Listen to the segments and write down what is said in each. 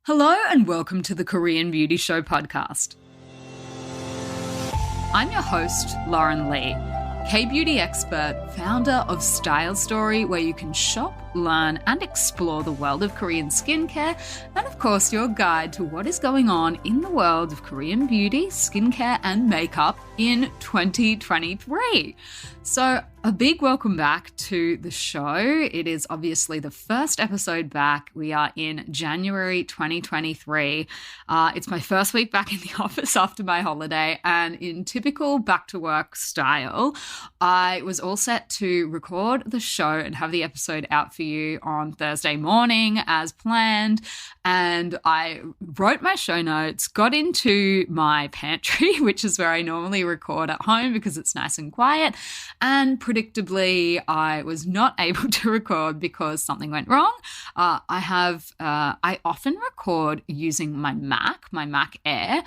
Hello and welcome to the Korean Beauty Show podcast. I'm your host, Lauren Lee, K-beauty expert, founder of Style Story, where you can shop, learn and explore the world of Korean skincare, and of course your guide to what is going on in the world of Korean beauty, skincare and makeup in 2023. So a big welcome back to the show. It is obviously the first episode back. We are in January 2023. It's my first week back in the office after my holiday, and in typical back to work style, I was all set to record the show and have the episode out for you on Thursday morning as planned. And I wrote my show notes, got into my pantry, which is where I normally record at home because it's nice and quiet. And predictably, I was not able to record because something went wrong. I often record using my Mac Air.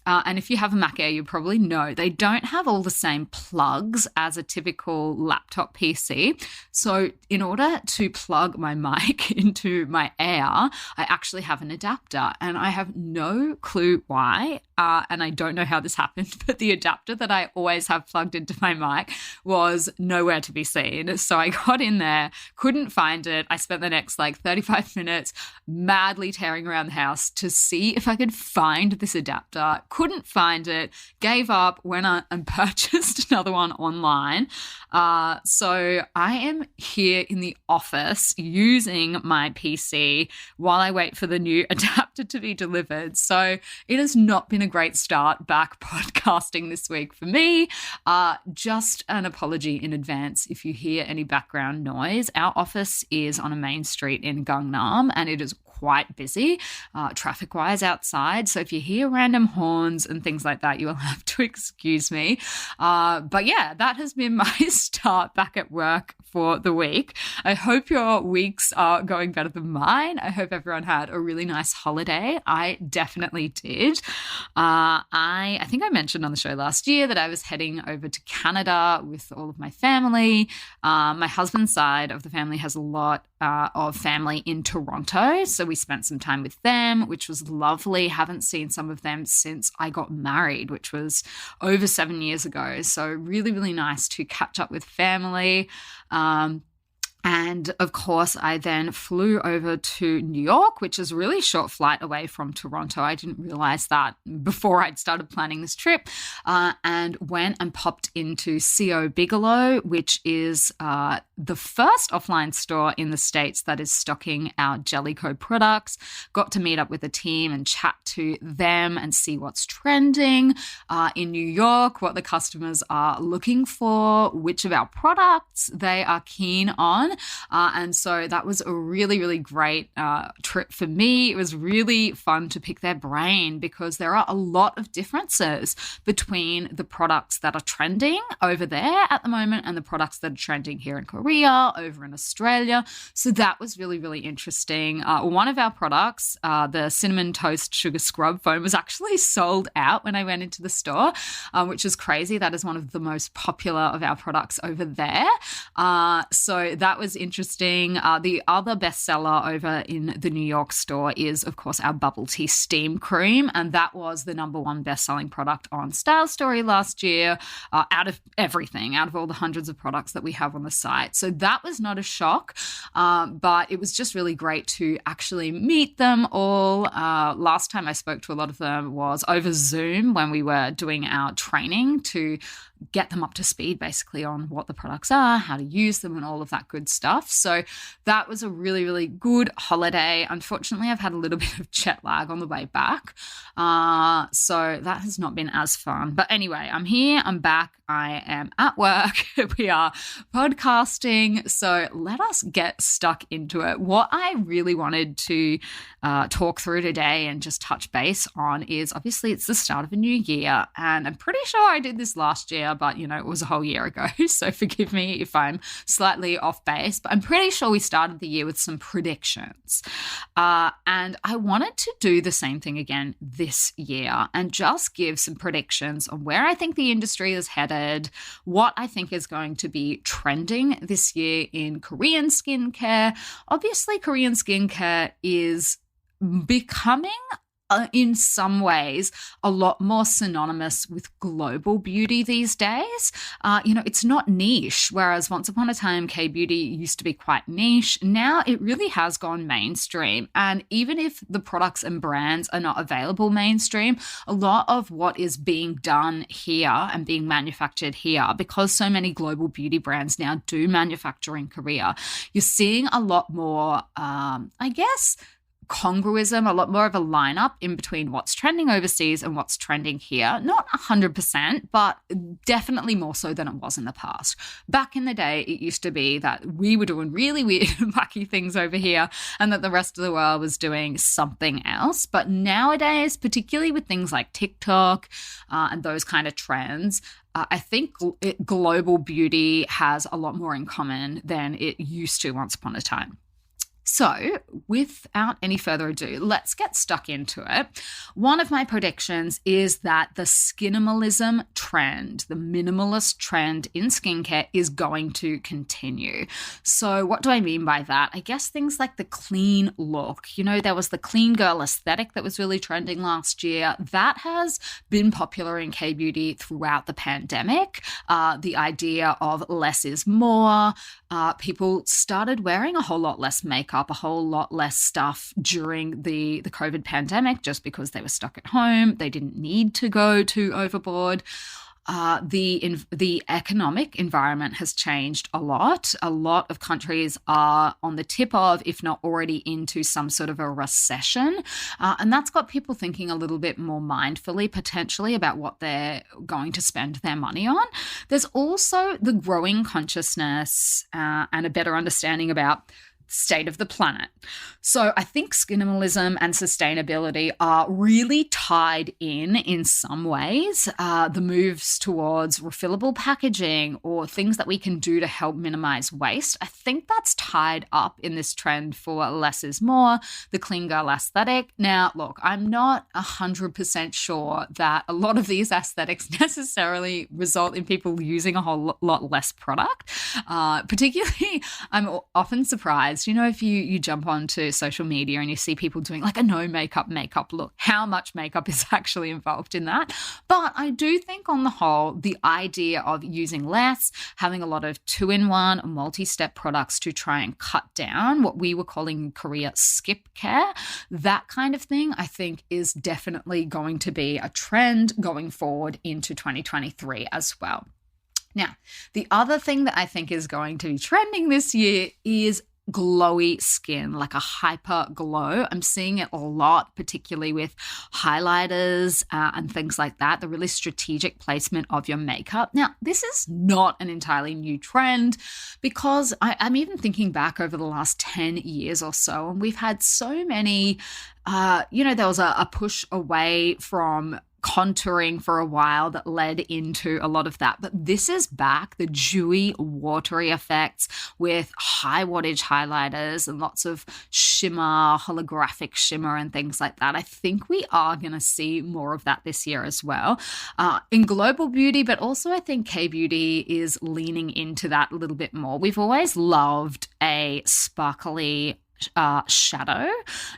And if you have a Mac Air, you probably know they don't have all the same plugs as a typical laptop PC. So in order to plug my mic into my Air, I actually have an adapter, and I have no clue why. And I don't know how this happened, but the adapter that I always have plugged into my mic was nowhere to be seen. So I got in there, couldn't find it. I spent the next 35 minutes madly tearing around the house to see if I could find this adapter. Couldn't find it, gave up, went on and purchased another one online. So I am here in the office using my PC while I wait for the new adapter to be delivered. So it has not been a great start back podcasting this week for me. Just an apology in advance if you hear any background noise. Our office is on a main street in Gangnam, and it is quite busy traffic-wise outside. So if you hear random horns and things like that, you will have to excuse me. But yeah, that has been my start back at work for the week. I hope your weeks are going better than mine. I hope everyone had a really nice holiday. I definitely did. I think I mentioned on the show last year that I was heading over to Canada with all of my family. My husband's side of the family has a lot of family in Toronto, so we spent some time with them, which was lovely. Haven't seen some of them since I got married, which was over 7 years ago. So really, really nice to catch up with family. And of course, I then flew over to New York, which is a really short flight away from Toronto. I didn't realize that before I'd started planning this trip, and went and popped into CO Bigelow, which is the first offline store in the States that is stocking our Jellicoe products. Got to meet up with the team and chat to them and see what's trending in New York, what the customers are looking for, which of our products they are keen on. And so that was a really, really great trip for me. It was really fun to pick their brain because there are a lot of differences between the products that are trending over there at the moment and the products that are trending here in Korea, over in Australia. So that was really, really interesting. One of our products, the Cinnamon Toast Sugar Scrub Foam, was actually sold out when I went into the store, which is crazy. That is one of the most popular of our products over there. So that was interesting. The other bestseller over in the New York store is, of course, our bubble tea steam cream, and that was the number one best-selling product on Style Story last year, out of everything, out of all the hundreds of products that we have on the site. So that was not a shock, but it was just really great to actually meet them all. Last time I spoke to a lot of them was over Zoom when we were doing our training to get them up to speed basically on what the products are, how to use them and all of that good stuff. So that was a really, really good holiday. Unfortunately, I've had a little bit of jet lag on the way back. So that has not been as fun. But anyway, I'm here, I'm back, I am at work, we are podcasting. So let us get stuck into it. What I really wanted to talk through today and just touch base on is obviously it's the start of a new year. And I'm pretty sure I did this last year, but it was a whole year ago. So forgive me if I'm slightly off base, but I'm pretty sure we started the year with some predictions. And I wanted to do the same thing again this year and just give some predictions on where I think the industry is headed, what I think is going to be trending this year in Korean skincare. Obviously, Korean skincare is becoming in some ways a lot more synonymous with global beauty these days. It's not niche, whereas once upon a time K-beauty used to be quite niche. Now it really has gone mainstream, and even if the products and brands are not available mainstream, a lot of what is being done here and being manufactured here, because so many global beauty brands now do manufacture in Korea, you're seeing a lot more congruism, a lot more of a lineup in between what's trending overseas and what's trending here. Not 100%, but definitely more so than it was in the past. Back in the day, it used to be that we were doing really weird and wacky things over here and that the rest of the world was doing something else. But nowadays, particularly with things like TikTok and those kind of trends, I think global beauty has a lot more in common than it used to once upon a time. So, without any further ado, let's get stuck into it. One of my predictions is that the Skinimalism trend, the minimalist trend in skincare, is going to continue. So, what do I mean by that? I guess things like the clean look. There was the clean girl aesthetic that was really trending last year. That has been popular in K-beauty throughout the pandemic. The idea of less is more. People started wearing a whole lot less makeup, a whole lot less stuff during the COVID pandemic just because they were stuck at home. They didn't need to go too overboard. The economic environment has changed a lot. A lot of countries are on the tip of, if not already into, some sort of a recession. And that's got people thinking a little bit more mindfully, potentially, about what they're going to spend their money on. There's also the growing consciousness and a better understanding about state of the planet. So I think Skinimalism and sustainability are really tied in some ways. The moves towards refillable packaging or things that we can do to help minimize waste, I think that's tied up in this trend for less is more, the clean girl aesthetic. Now, look, I'm not 100% sure that a lot of these aesthetics necessarily result in people using a whole lot less product. Particularly, I'm often surprised, if you jump onto social media and you see people doing like a no makeup look, how much makeup is actually involved in that. But I do think on the whole, the idea of using less, having a lot of 2-in-1 multi-step products to try and cut down what we were calling in Korea skip care, that kind of thing, I think is definitely going to be a trend going forward into 2023 as well. Now, the other thing that I think is going to be trending this year is glowy skin, like a hyper glow. I'm seeing it a lot, particularly with highlighters and things like that, the really strategic placement of your makeup. Now, this is not an entirely new trend because I'm even thinking back over the last 10 years or so, and we've had so many, there was a push away from contouring for a while that led into a lot of that. But this is back, the dewy, watery effects with high wattage highlighters and lots of shimmer, holographic shimmer and things like that. I think we are going to see more of that this year as well in global beauty, but also I think K-beauty is leaning into that a little bit more. We've always loved a sparkly shadow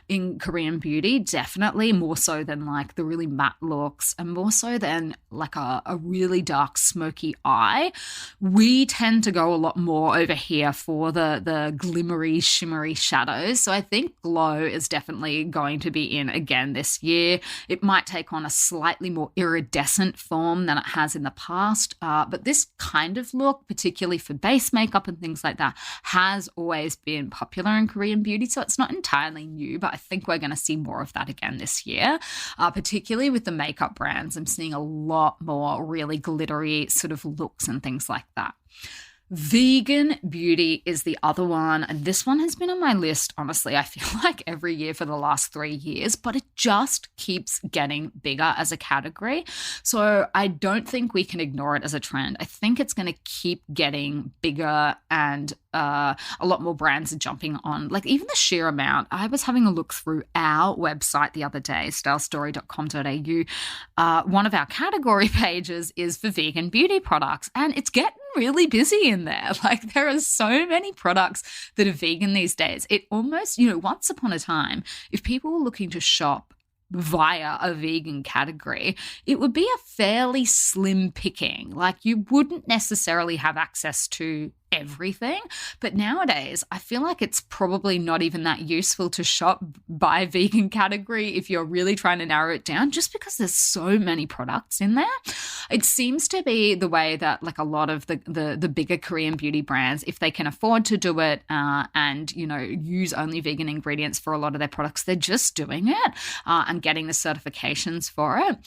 in Korean beauty, definitely more so than like the really matte looks and more so than like a really dark smoky eye. We tend to go a lot more over here for the glimmery, shimmery shadows. So I think glow is definitely going to be in again this year. It might take on a slightly more iridescent form than it has in the past, but this kind of look, particularly for base makeup and things like that, has always been popular in Korean beauty. So it's not entirely new, but I think we're going to see more of that again this year, particularly with the makeup brands. I'm seeing a lot more really glittery sort of looks and things like that. Vegan beauty is the other one, and this one has been on my list, honestly, I feel like every year for the last 3 years, but it just keeps getting bigger as a category. So I don't think we can ignore it as a trend. I think it's going to keep getting bigger and a lot more brands are jumping on, like even the sheer amount. I was having a look through our website the other day, stylestory.com.au. One of our category pages is for vegan beauty products, and it's getting really busy in there. Like, there are so many products that are vegan these days. It almost, once upon a time, if people were looking to shop via a vegan category, it would be a fairly slim picking. Like, you wouldn't necessarily have access to everything. But nowadays, I feel like it's probably not even that useful to shop by vegan category if you're really trying to narrow it down, just because there's so many products in there. It seems to be the way that, like, a lot of the bigger Korean beauty brands, if they can afford to do it and, use only vegan ingredients for a lot of their products, they're just doing it and getting the certifications for it.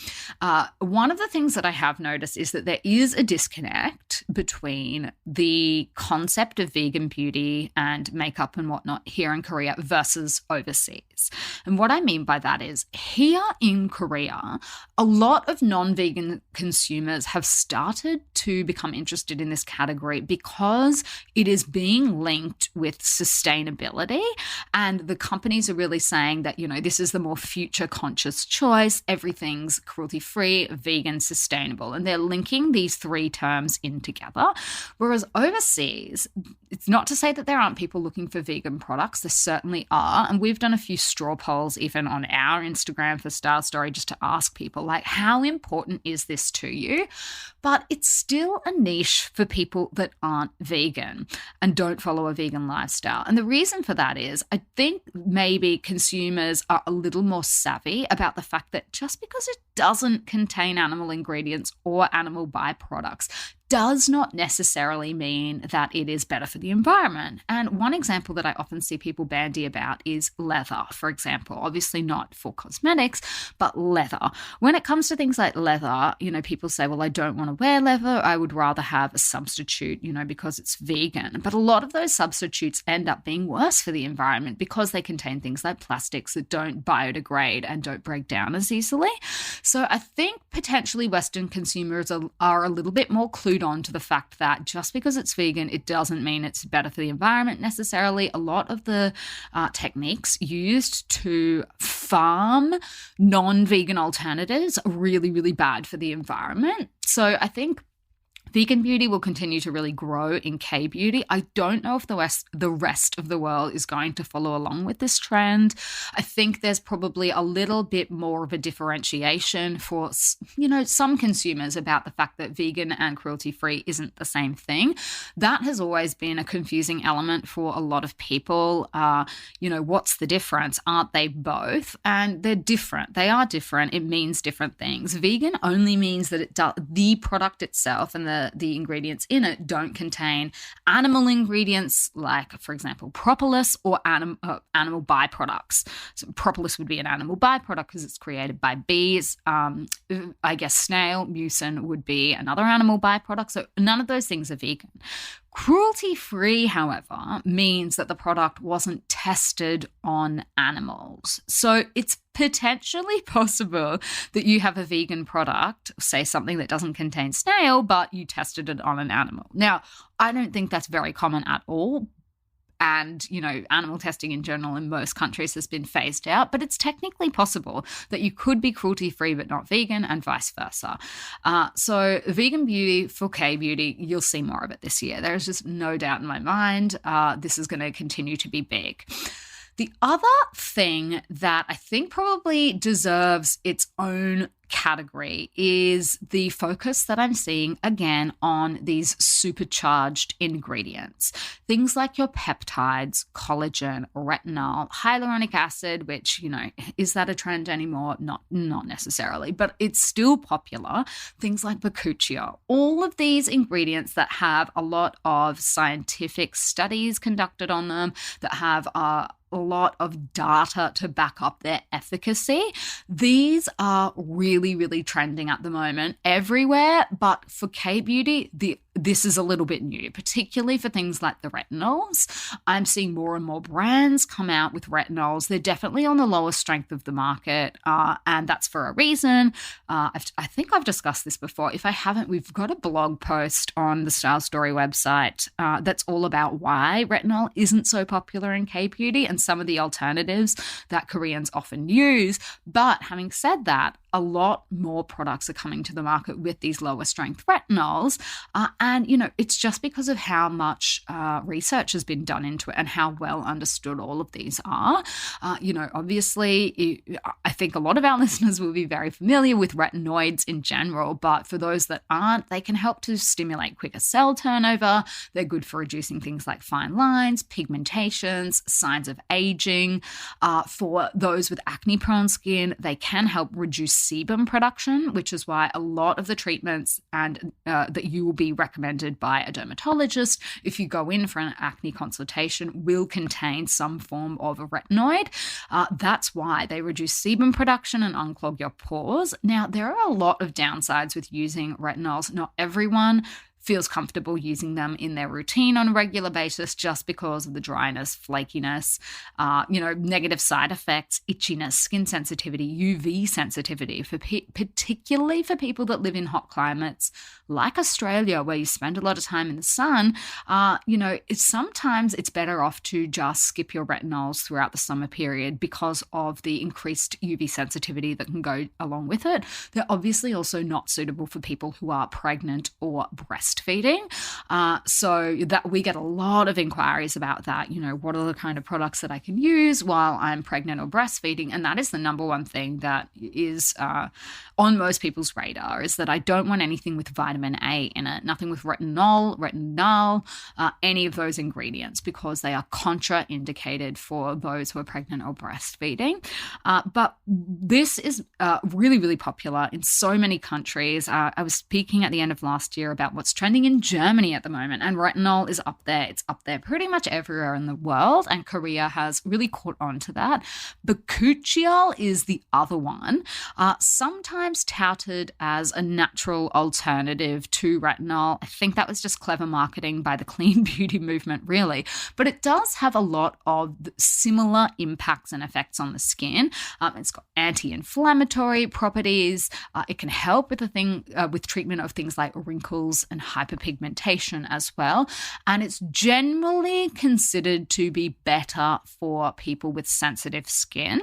One of the things that I have noticed is that there is a disconnect between the concept of vegan beauty and makeup and whatnot here in Korea versus overseas. And what I mean by that is, here in Korea, a lot of non-vegan consumers have started to become interested in this category because it is being linked with sustainability, and the companies are really saying that, this is the more future conscious choice. Everything's cruelty-free, vegan, sustainable, and they're linking these three terms in together. Whereas overseas, it's not to say that there aren't people looking for vegan products. There certainly are. And we've done a few straw polls even on our Instagram for Style Story just to ask people, like, how important is this to you? But it's still a niche for people that aren't vegan and don't follow a vegan lifestyle. And the reason for that is, I think maybe consumers are a little more savvy about the fact that just because it doesn't contain animal ingredients or animal byproducts does not necessarily mean that it is better for the environment. And one example that I often see people bandy about is leather, for example. Obviously not for cosmetics, but leather. When it comes to things like leather, people say, well, I don't want to wear leather. I would rather have a substitute, because it's vegan. But a lot of those substitutes end up being worse for the environment because they contain things like plastics that don't biodegrade and don't break down as easily. So I think potentially Western consumers are a little bit more clued on to the fact that just because it's vegan, it doesn't mean it's better for the environment necessarily. A lot of the techniques used to farm non-vegan alternatives are really, really bad for the environment. So I think vegan beauty will continue to really grow in K-beauty. I don't know if the rest of the world is going to follow along with this trend. I think there's probably a little bit more of a differentiation for, some consumers about the fact that vegan and cruelty-free isn't the same thing. That has always been a confusing element for a lot of people. What's the difference? Aren't they both? And they're different. They are different. It means different things. Vegan only means that the product itself and the ingredients in it don't contain animal ingredients like, for example, propolis or animal byproducts. So propolis would be an animal byproduct because it's created by bees. I guess snail mucin would be another animal byproduct. So none of those things are vegan. Cruelty-free, however, means that the product wasn't tested on animals. So it's potentially possible that you have a vegan product, say something that doesn't contain snail, but you tested it on an animal. Now, I don't think that's very common at all. And, animal testing in general in most countries has been phased out, but it's technically possible that you could be cruelty-free but not vegan and vice versa. So vegan beauty for K-beauty, you'll see more of it this year. There's just no doubt in my mind this is going to continue to be big. The other thing that I think probably deserves its own category is the focus that I'm seeing again on these supercharged ingredients. Things like your peptides, collagen, retinol, hyaluronic acid, which, is that a trend anymore? Not necessarily, but it's still popular. Things like bakuchiol. All of these ingredients that have a lot of scientific studies conducted on them, that have a lot of data to back up their efficacy. These are really, really trending at the moment everywhere, but for K-beauty, this is a little bit new, particularly for things like the retinols. I'm seeing more and more brands come out with retinols. They're definitely on the lower strength of the market, and that's for a reason. I think I've discussed this before. If I haven't, we've got a blog post on the Style Story website that's all about why retinol isn't so popular in K-beauty and some of the alternatives that Koreans often use. But having said that, a lot more products are coming to the market with these lower strength retinols, And, you know, it's just because of how much research has been done into it and how well understood all of these are. You know, obviously, I think a lot of our listeners will be very familiar with retinoids in general, but for those that aren't, they can help to stimulate quicker cell turnover. They're good for reducing things like fine lines, pigmentations, signs of aging. For those with acne-prone skin, they can help reduce sebum production, which is why a lot of the treatments and that you will be recommended by a dermatologist if you go in for an acne consultation will contain some form of a retinoid. That's why they reduce sebum production and unclog your pores. Now, there are a lot of downsides with using retinols. Not everyone feels comfortable using them in their routine on a regular basis just because of the dryness, flakiness, negative side effects, itchiness, skin sensitivity, UV sensitivity, particularly for people that live in hot climates like Australia, where you spend a lot of time in the sun. Sometimes it's better off to just skip your retinols throughout the summer period because of the increased UV sensitivity that can go along with it. They're obviously also not suitable for people who are pregnant or breastfeeding. So that we get a lot of inquiries about that. You know, what are the kind of products that I can use while I'm pregnant or breastfeeding? And that is the number one thing that is on most people's radar, is that I don't want anything with vitamin A in it, nothing with retinol, any of those ingredients, because they are contraindicated for those who are pregnant or breastfeeding. But this is really, really popular in so many countries. I was speaking at the end of last year about what's trending in Germany at the moment, and retinol is up there. It's up there pretty much everywhere in the world, and Korea has really caught on to that. Bakuchiol is the other one, sometimes touted as a natural alternative to retinol. I think that was just clever marketing by the clean beauty movement, really. But it does have a lot of similar impacts and effects on the skin. It's got anti-inflammatory properties. It can help with treatment of things like wrinkles and hyperpigmentation as well. And it's generally considered to be better for people with sensitive skin.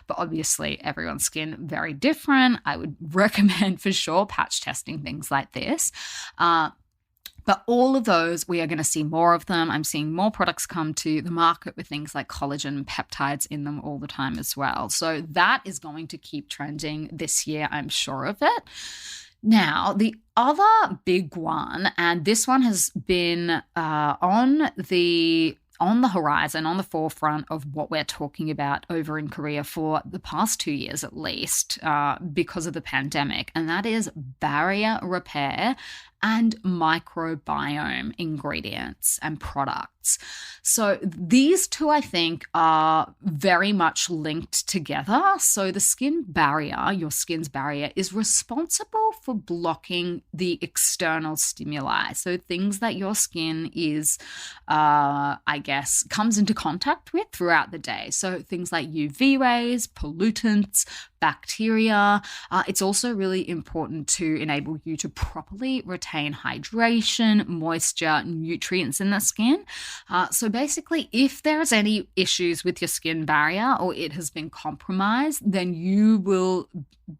But obviously, everyone's skin very different. I would recommend for sure patch testing things like this. But all of those, we are going to see more of them. I'm seeing more products come to the market with things like collagen and peptides in them all the time as well. So that is going to keep trending this year, I'm sure of it. Now, the other big one, and this one has been on the horizon, on the forefront of what we're talking about over in Korea for the past 2 years at least, because of the pandemic, and that is barrier repair and microbiome ingredients and products. So these two, I think, are very much linked together. So the skin barrier, your skin's barrier, is responsible for blocking the external stimuli. So things that your skin is, comes into contact with throughout the day. So things like UV rays, pollutants, bacteria. It's also really important to enable you to properly retain hydration, moisture, nutrients in the skin. So basically, if there's any issues with your skin barrier or it has been compromised, then you will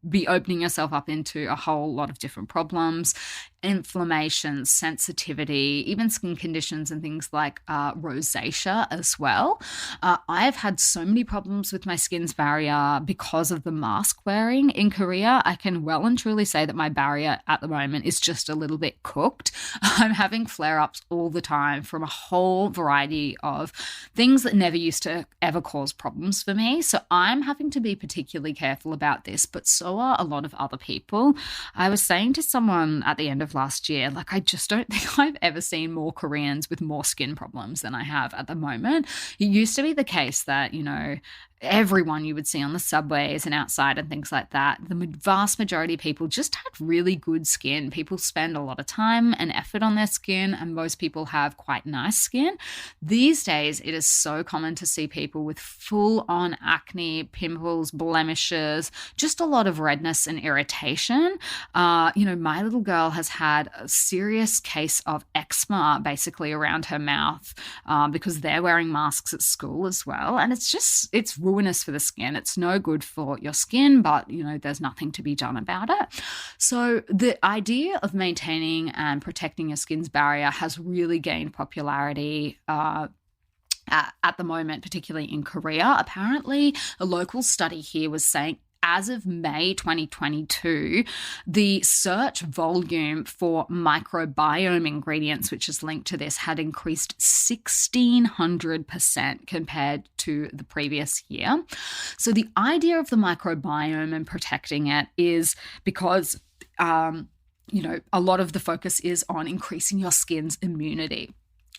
be opening yourself up into a whole lot of different problems, inflammation, sensitivity, even skin conditions and things like rosacea as well. I've had so many problems with my skin's barrier because of the mask wearing in Korea. I can well and truly say that my barrier at the moment is just a little bit cooked. I'm having flare-ups all the time from a whole variety of things that never used to ever cause problems for me. So I'm having to be particularly careful about this, but so are a lot of other people. I was saying to someone at the end of last year, like, I just don't think I've ever seen more Koreans with more skin problems than I have at the moment. It used to be the case that, you know, everyone you would see on the subways and outside and things like that, the vast majority of people just had really good skin. People spend a lot of time and effort on their skin, and most people have quite nice skin. These days, it is so common to see people with full-on acne, pimples, blemishes, just a lot of redness and irritation. My little girl has had a serious case of eczema basically around her mouth because they're wearing masks at school as well. And it's ruinous for the skin. It's no good for your skin, but, there's nothing to be done about it. So the idea of maintaining and protecting your skin's barrier has really gained popularity at the moment, particularly in Korea. Apparently, a local study here was saying as of May 2022, the search volume for microbiome ingredients, which is linked to this, had increased 1,600% compared to the previous year. So the idea of the microbiome and protecting it is because, a lot of the focus is on increasing your skin's immunity.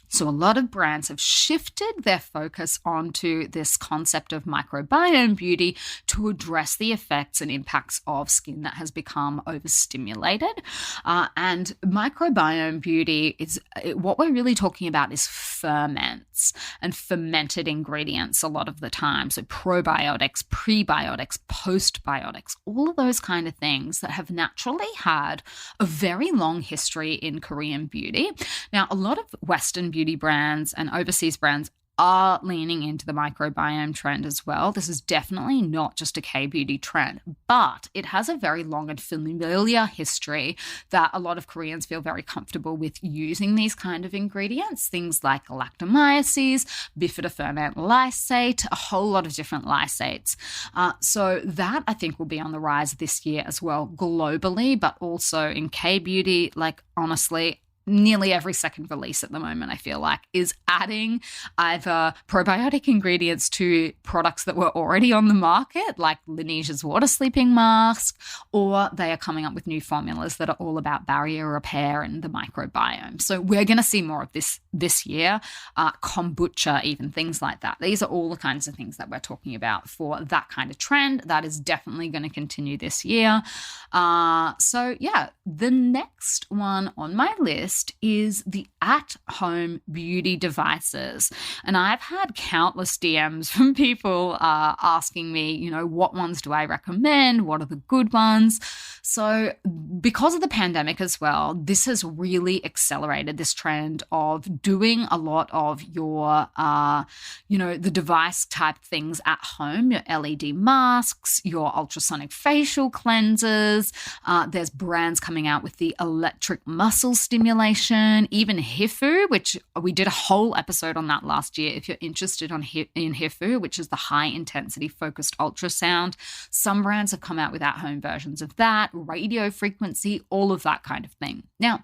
So a lot of brands have shifted their focus onto this concept of microbiome beauty to address the effects and impacts of skin that has become overstimulated. And microbiome beauty is what we're really talking about is ferments and fermented ingredients a lot of the time. So probiotics, prebiotics, postbiotics, all of those kind of things that have naturally had a very long history in Korean beauty. Now, a lot of Western beauty brands and overseas brands are leaning into the microbiome trend as well. This is definitely not just a K-beauty trend, but it has a very long and familiar history that a lot of Koreans feel very comfortable with using these kind of ingredients, things like lactomyces, bifidoferment lysate, a whole lot of different lysates. So that I think will be on the rise this year as well globally, but also in K-beauty, honestly, nearly every second release at the moment, I feel like, is adding either probiotic ingredients to products that were already on the market, like Lanesia's water sleeping mask, or they are coming up with new formulas that are all about barrier repair and the microbiome. So we're going to see more of this year, kombucha, even things like that. These are all the kinds of things that we're talking about for that kind of trend. That is definitely going to continue this year. So yeah, the next one on my list is the at-home beauty devices. And I've had countless DMs from people asking me, what ones do I recommend? What are the good ones? So because of the pandemic as well, this has really accelerated this trend of doing a lot of your, the device type things at home, your LED masks, your ultrasonic facial cleansers. There's brands coming out with the electric muscle stimulation, even HIFU, which we did a whole episode on that last year. If you're interested in HIFU, which is the high intensity focused ultrasound, some brands have come out with at-home versions of that, radio frequency, all of that kind of thing. Now,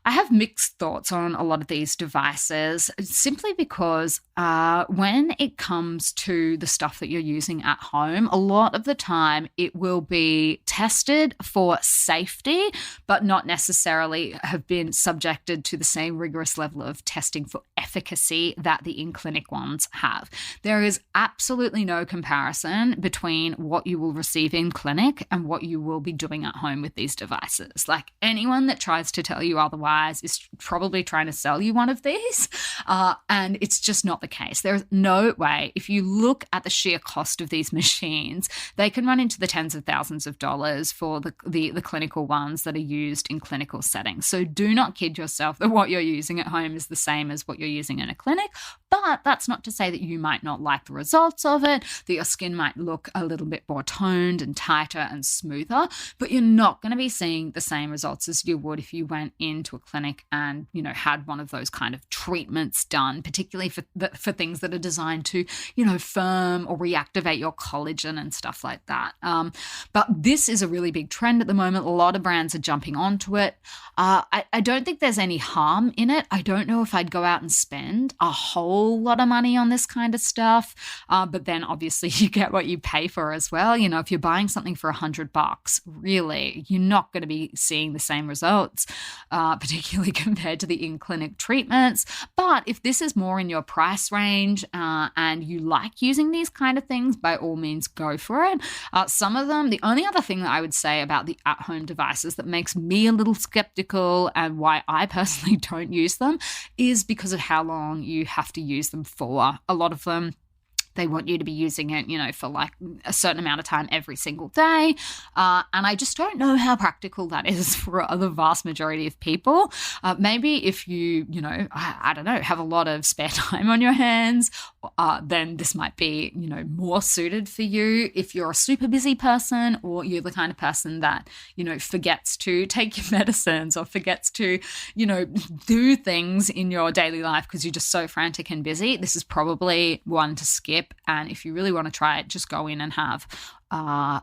I have mixed thoughts on a lot of these devices simply because when it comes to the stuff that you're using at home, a lot of the time it will be tested for safety, but not necessarily have been subjected to the same rigorous level of testing for efficacy that the in-clinic ones have. There is absolutely no comparison between what you will receive in clinic and what you will be doing at home with these devices. Like, anyone that tries to tell you otherwise is probably trying to sell you one of these, and it's just not the case. There's no way. If you look at the sheer cost of these machines, they can run into the tens of thousands of dollars for the clinical ones that are used in clinical settings. So do not kid yourself that what you're using at home is the same as what you're using in a clinic, but that's not to say that you might not like the results of it, that your skin might look a little bit more toned and tighter and smoother, but you're not going to be seeing the same results as you would if you went into a clinic and, had one of those kind of treatments done, particularly for things that are designed to, firm or reactivate your collagen and stuff like that. But this is a really big trend at the moment. A lot of brands are jumping onto it. I don't think there's any harm in it. I don't know if I'd go out and spend a whole lot of money on this kind of stuff. But then obviously you get what you pay for as well. If you're buying something for $100, really, you're not going to be seeing the same results, particularly compared to the in-clinic treatments. But if this is more in your price range and you like using these kind of things, by all means, go for it. Some of them, the only other thing that I would say about the at-home devices that makes me a little skeptical and why I personally don't use them is because of how long you have to use them for. A lot of them, they want you to be using it, for like a certain amount of time every single day. And I just don't know how practical that is for the vast majority of people. Maybe if you, I don't know, have a lot of spare time on your hands, then this might be, more suited for you. If you're a super busy person, or you're the kind of person that, forgets to take your medicines, or forgets to, do things in your daily life because you're just so frantic and busy, this is probably one to skip. And if you really want to try it, just go in and have, a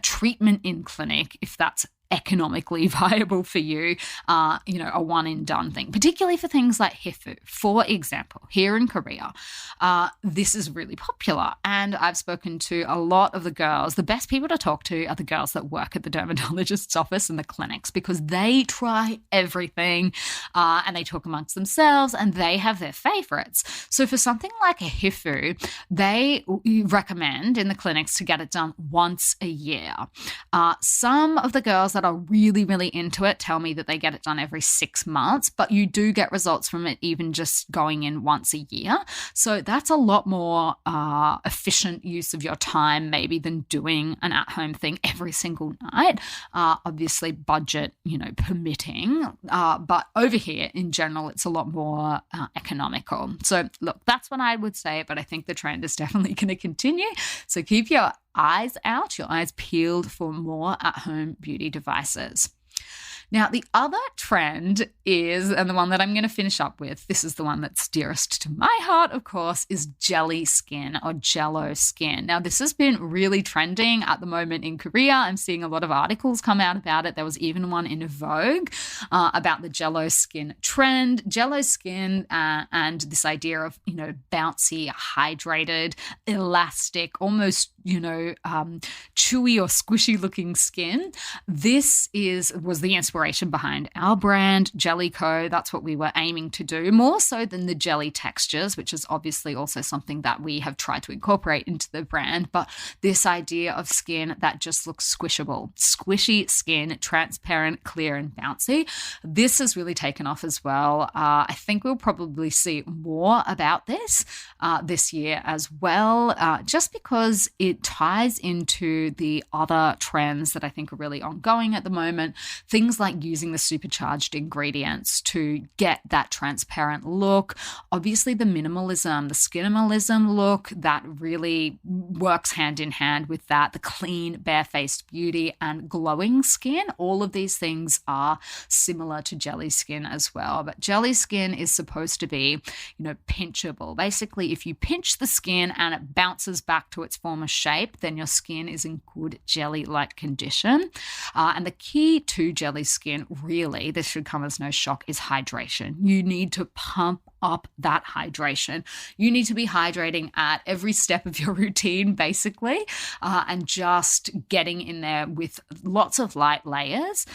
treatment in clinic, if that's economically viable for you, a one and done thing, particularly for things like HIFU. For example, here in Korea, this is really popular. And I've spoken to a lot of the girls. The best people to talk to are the girls that work at the dermatologist's office and the clinics, because they try everything and they talk amongst themselves and they have their favorites. So for something like a HIFU, they recommend in the clinics to get it done once a year. Some of the girls that are really, really into it tell me that they get it done every 6 months, but you do get results from it even just going in once a year. So that's a lot more efficient use of your time maybe than doing an at-home thing every single night. Obviously budget, permitting, but over here in general, it's a lot more economical. So look, that's what I would say, but I think the trend is definitely going to continue. So keep your eyes out, your eyes peeled for more at-home beauty devices. Now, the other trend is, and the one that I'm going to finish up with, this is the one that's dearest to my heart, of course, is jelly skin or jello skin. Now, this has been really trending at the moment in Korea. I'm seeing a lot of articles come out about it. There was even one in Vogue about the jello skin trend. Jello skin and this idea of, bouncy, hydrated, elastic, almost, chewy or squishy looking skin. This was the inspiration behind our brand, Jellico. That's what we were aiming to do, more so than the jelly textures, which is obviously also something that we have tried to incorporate into the brand. But this idea of skin that just looks squishable, squishy skin, transparent, clear, and bouncy. This has really taken off as well. I think we'll probably see more about this year as well, just because it ties into the other trends that I think are really ongoing at the moment. Things like using the supercharged ingredients to get that transparent look. Obviously, the minimalism, the Skinimalism look, that really works hand in hand with that. The clean, barefaced beauty and glowing skin. All of these things are similar to jelly skin as well. But jelly skin is supposed to be, pinchable. Basically, if you pinch the skin and it bounces back to its former shape, then your skin is in good jelly-like condition. And the key to jelly skin, really, this should come as no shock, is hydration. You need to pump up that hydration. You need to be hydrating at every step of your routine, basically, and just getting in there with lots of light layers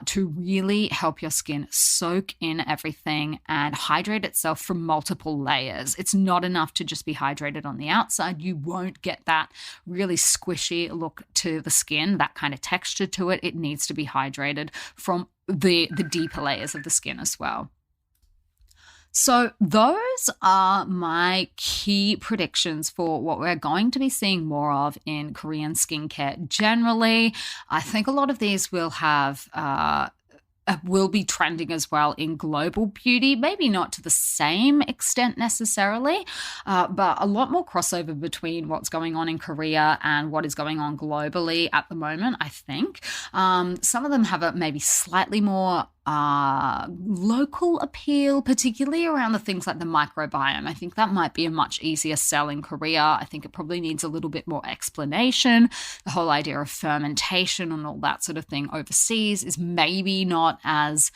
to really help your skin soak in everything and hydrate itself from multiple layers. It's not enough to just be hydrated on the outside. You won't get that really squishy look to the skin, that kind of texture to it. It needs to be hydrated from the deeper layers of the skin as well. So those are my key predictions for what we're going to be seeing more of in Korean skincare generally. I think a lot of these will be trending as well in global beauty, maybe not to the same extent necessarily, but a lot more crossover between what's going on in Korea and what is going on globally at the moment, I think. Some of them have a maybe slightly more local appeal, particularly around the things like the microbiome. I think that might be a much easier sell in Korea. I think it probably needs a little bit more explanation. The whole idea of fermentation and all that sort of thing overseas is maybe not as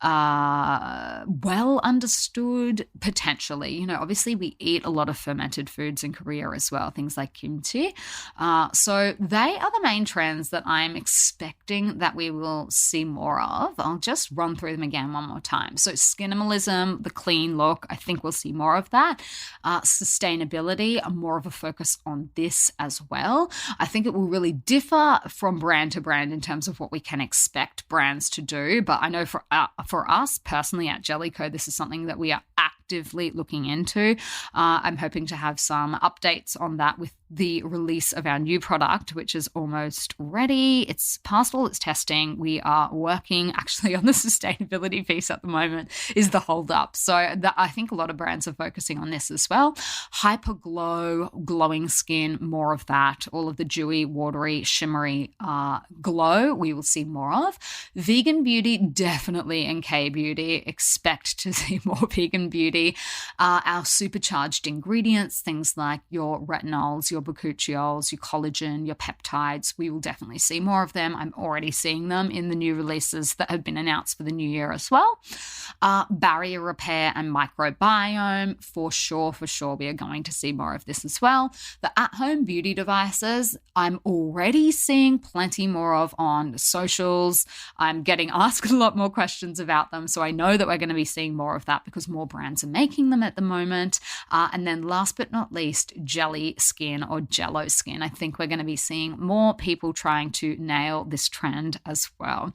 well understood, potentially. Obviously we eat a lot of fermented foods in Korea as well, things like kimchi. So they are the main trends that I'm expecting that we will see more of. I'll just run through them again one more time. So Skinimalism, the clean look, I think we'll see more of that. Sustainability, more of a focus on this as well. I think it will really differ from brand to brand in terms of what we can expect brands to do, but I know for us personally at Jellico, this is something that we are actively actively looking into. I'm hoping to have some updates on that with the release of our new product, which is almost ready. It's passed all its testing. We are working actually on the sustainability piece at the moment is the hold up. So I think a lot of brands are focusing on this as well. Hyper glow, glowing skin, more of that. All of the dewy, watery, shimmery glow we will see more of. Vegan beauty, definitely in K-beauty. Expect to see more vegan beauty. Our supercharged ingredients, things like your retinols, your bakuchiols, your collagen, your peptides, we will definitely see more of them. I'm already seeing them in the new releases that have been announced for the new year as well. Barrier repair and microbiome, for sure, we are going to see more of this as well. The at-home beauty devices, I'm already seeing plenty more of on socials. I'm getting asked a lot more questions about them, so I know that we're going to be seeing more of that because more brands are making them at the moment. And then last but not least, jelly skin or jello skin. I think we're going to be seeing more people trying to nail this trend as well.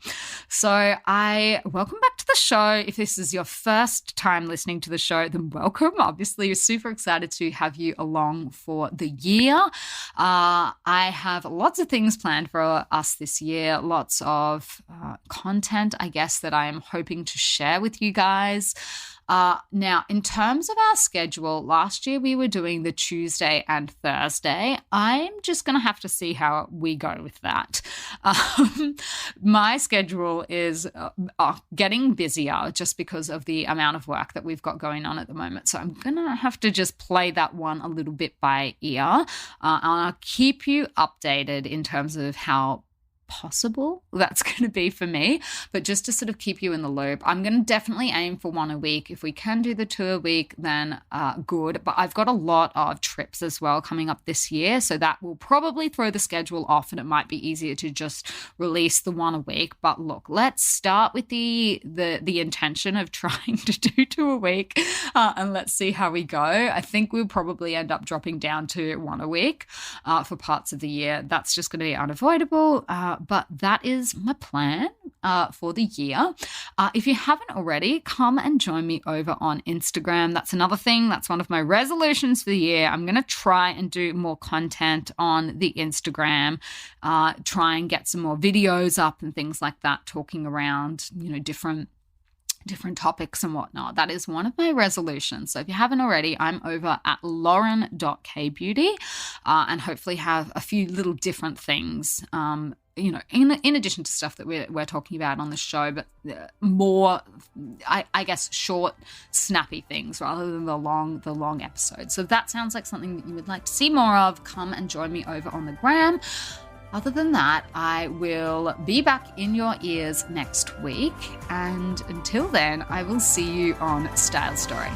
So I welcome back to the show. If this is your first time listening to the show, then welcome. Obviously, we're super excited to have you along for the year. I have lots of things planned for us this year, lots of content, I guess, that I am hoping to share with you guys. Now, in terms of our schedule, last year we were doing the Tuesday and Thursday. I'm just going to have to see how we go with that. My schedule is getting busier just because of the amount of work that we've got going on at the moment. So I'm going to have to just play that one a little bit by ear. And I'll keep you updated in terms of how possible that's going to be for me, but just to sort of keep you in the loop, I'm going to definitely aim for one a week. If we can do the 2 a week, then good, but I've got a lot of trips as well coming up this year, so that will probably throw the schedule off and it might be easier to just release the 1 a week. But look, let's start with the intention of trying to do 2 a week and let's see how we go. I think we'll probably end up dropping down to 1 a week for parts of the year. That's just going to be unavoidable. But that is my plan for the year. If you haven't already, come and join me over on Instagram. That's another thing. That's one of my resolutions for the year. I'm going to try and do more content on the Instagram, try and get some more videos up and things like that, talking around, different topics and whatnot. That is one of my resolutions. So if you haven't already, I'm over at lauren.kbeauty and hopefully have a few little different things, in addition to stuff that we're talking about on the show, but more, I guess, short, snappy things rather than the long episodes. So if that sounds like something that you would like to see more of, come and join me over on the gram. Other than that, I will be back in your ears next week. And until then, I will see you on Style Story.